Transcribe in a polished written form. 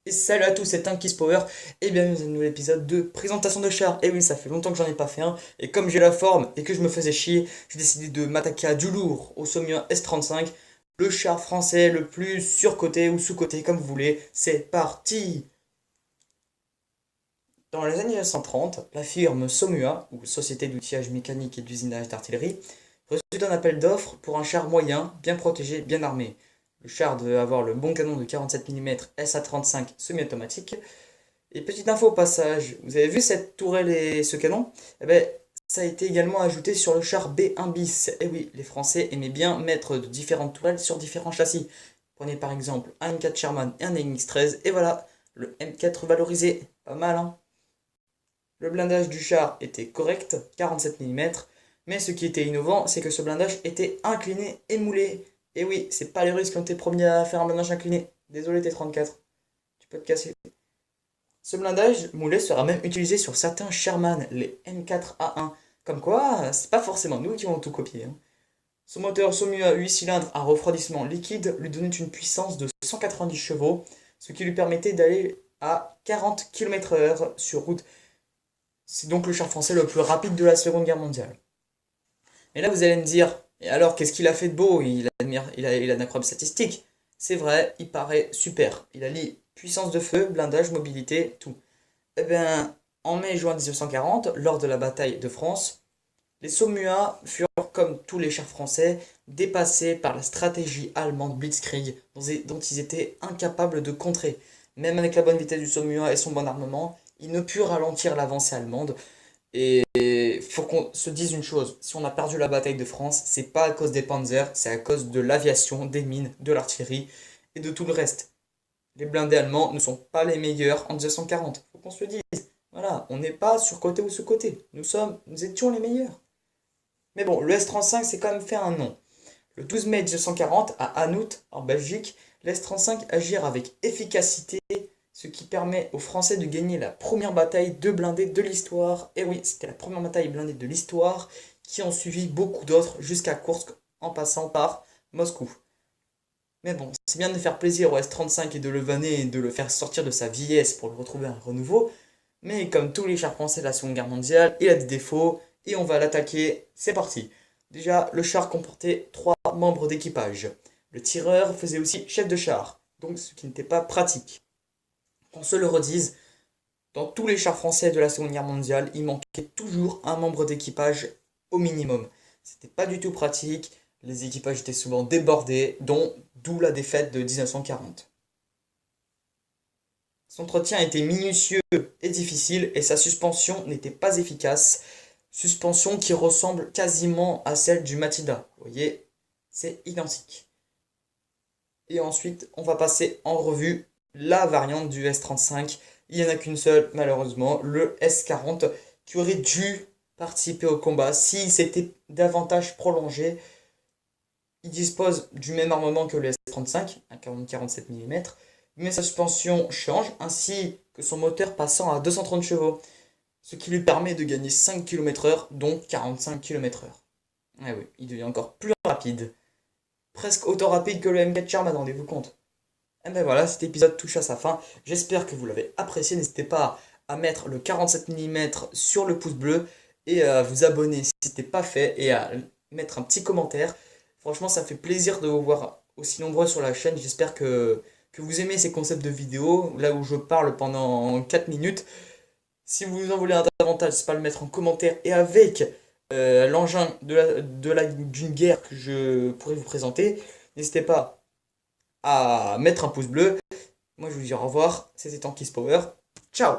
Et salut à tous, c'est Tankis Power et bienvenue dans un nouvel épisode de présentation de char. Et oui, ça fait longtemps que j'en ai pas fait un, et comme j'ai la forme et que je me faisais chier, j'ai décidé de m'attaquer à du lourd, au Sommium S35, le char français le plus surcoté ou sous-coté comme vous voulez. C'est parti! Dans les années 1930, la firme Somua, ou Société d'outillage mécanique et d'usinage d'artillerie, reçut un appel d'offres pour un char moyen, bien protégé, bien armé. Le char devait avoir le bon canon de 47 mm SA-35 semi-automatique. Et petite info au passage, vous avez vu cette tourelle et ce canon? Eh ben, ça a été également ajouté sur le char B1 bis. Et oui, les Français aimaient bien mettre de différentes tourelles sur différents châssis. Prenez par exemple un M4 Sherman et un MX-13, et voilà, le M4 valorisé. Pas mal, hein? Le blindage du char était correct, 47 mm, mais ce qui était innovant, c'est que ce blindage était incliné et moulé. Et oui, c'est pas les Russes qui ont été premiers à faire un blindage incliné. Désolé T-34, tu peux te casser. Ce blindage moulé sera même utilisé sur certains Sherman, les M4A1. Comme quoi, c'est pas forcément nous qui vont tout copier, hein. Son moteur Somua 8 cylindres à refroidissement liquide lui donnait une puissance de 190 chevaux, ce qui lui permettait d'aller à 40 km/h sur route. C'est donc le char français le plus rapide de la Seconde Guerre mondiale. Et là, vous allez me dire, et alors, qu'est-ce qu'il a fait de beau? Il a d'incroyables statistiques. C'est vrai, il paraît super. Il allie puissance de feu, blindage, mobilité, tout. Eh bien, en mai-juin 1940, lors de la bataille de France, les Saumur furent, comme tous les chars français, dépassés par la stratégie allemande Blitzkrieg, dont ils étaient incapables de contrer. Même avec la bonne vitesse du Saumur et son bon armement, ils ne purent ralentir l'avancée allemande. Et faut qu'on se dise une chose, si on a perdu la bataille de France, c'est pas à cause des panzers, c'est à cause de l'aviation, des mines, de l'artillerie et de tout le reste. Les blindés allemands ne sont pas les meilleurs en 1940, faut qu'on se le dise. Voilà, on n'est pas sur côté ou sous côté, nous étions les meilleurs. Mais bon, le S-35 s'est quand même fait un nom. Le 12 mai 1940, à Hanout, en Belgique, les S-35 agirent avec efficacité, ce qui permet aux Français de gagner la première bataille de blindés de l'histoire. Et oui, c'était la première bataille blindée de l'histoire, qui ont suivi beaucoup d'autres jusqu'à Kursk, en passant par Moscou. Mais bon, c'est bien de faire plaisir au S-35 et de le vanner et de le faire sortir de sa vieillesse pour le retrouver un renouveau. Mais comme tous les chars français de la Seconde Guerre mondiale, il a des défauts et on va l'attaquer. C'est parti. Déjà, le char comportait 3 membres d'équipage. Le tireur faisait aussi chef de char, donc ce qui n'était pas pratique. Qu'on se le redise, dans tous les chars français de la Seconde Guerre mondiale, il manquait toujours un membre d'équipage au minimum. C'était pas du tout pratique, les équipages étaient souvent débordés, d'où la défaite de 1940. Son entretien était minutieux et difficile et sa suspension n'était pas efficace. Suspension qui ressemble quasiment à celle du Matida. Vous voyez, c'est identique. Et ensuite, on va passer en revue la variante du S35. Il n'y en a qu'une seule, malheureusement, le S40, qui aurait dû participer au combat s'il s'était davantage prolongé. Il dispose du même armement que le S35, un 47 mm, mais sa suspension change, ainsi que son moteur passant à 230 chevaux, ce qui lui permet de gagner 5 km/h, donc 45 km/h. Ah oui, il devient encore plus rapide. Presque autant rapide que le M4 Sherman, rendez-vous compte. Et ben voilà, cet épisode touche à sa fin. J'espère que vous l'avez apprécié. N'hésitez pas à mettre le 47 mm sur le pouce bleu et à vous abonner si ce n'était pas fait et à mettre un petit commentaire. Franchement, ça fait plaisir de vous voir aussi nombreux sur la chaîne. J'espère que vous aimez ces concepts de vidéo, là où je parle pendant 4 minutes. Si vous en voulez un davantage, c'est pas le mettre en commentaire et avec l'engin d'une guerre que je pourrais vous présenter. N'hésitez pas à mettre un pouce bleu. Moi, je vous dis au revoir. C'était Tankis Power. Ciao!